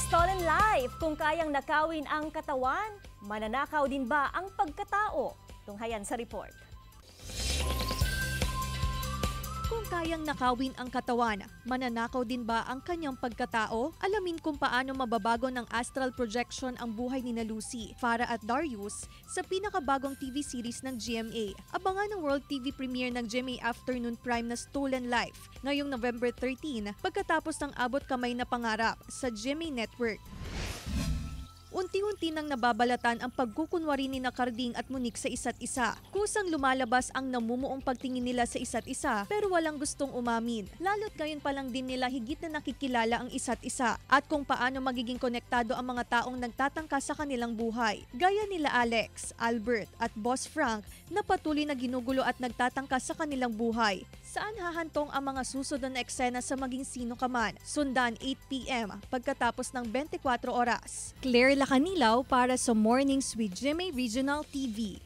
Stolen life, kung kayang nakawin ang katawan, mananakaw din ba ang pagkatao? Tunghayan sa report. Kung kayang nakawin ang katawan, mananakaw din ba ang kanyang pagkatao? Alamin kung paano mababago ng astral projection ang buhay ni Lucy, Farah at Darius sa pinakabagong TV series ng GMA. Abangan ang World TV premiere ng GMA Afternoon Prime na Stolen Life ngayong November 13 pagkatapos ng Abot Kamay na Pangarap sa GMA Network. Unti-unti nang nababalatan ang pagkukunwari ni Carding at Monique sa isa't isa. Kusang lumalabas ang namumuong pagtingin nila sa isa't isa pero walang gustong umamin. Lalo't ngayon pa lang din nila higit na nakikilala ang isa't isa at kung paano magiging konektado ang mga taong nagtatangka sa kanilang buhay. Gaya nila Alex, Albert at Boss Frank na patuloy na ginugulo at nagtatangka sa kanilang buhay. Saan hahantong ang mga susunod na eksena sa maging sino ka man? Sundan 8 p.m. pagkatapos ng 24 oras. Claire Lacanilaw para sa Mornings with GMA Regional TV.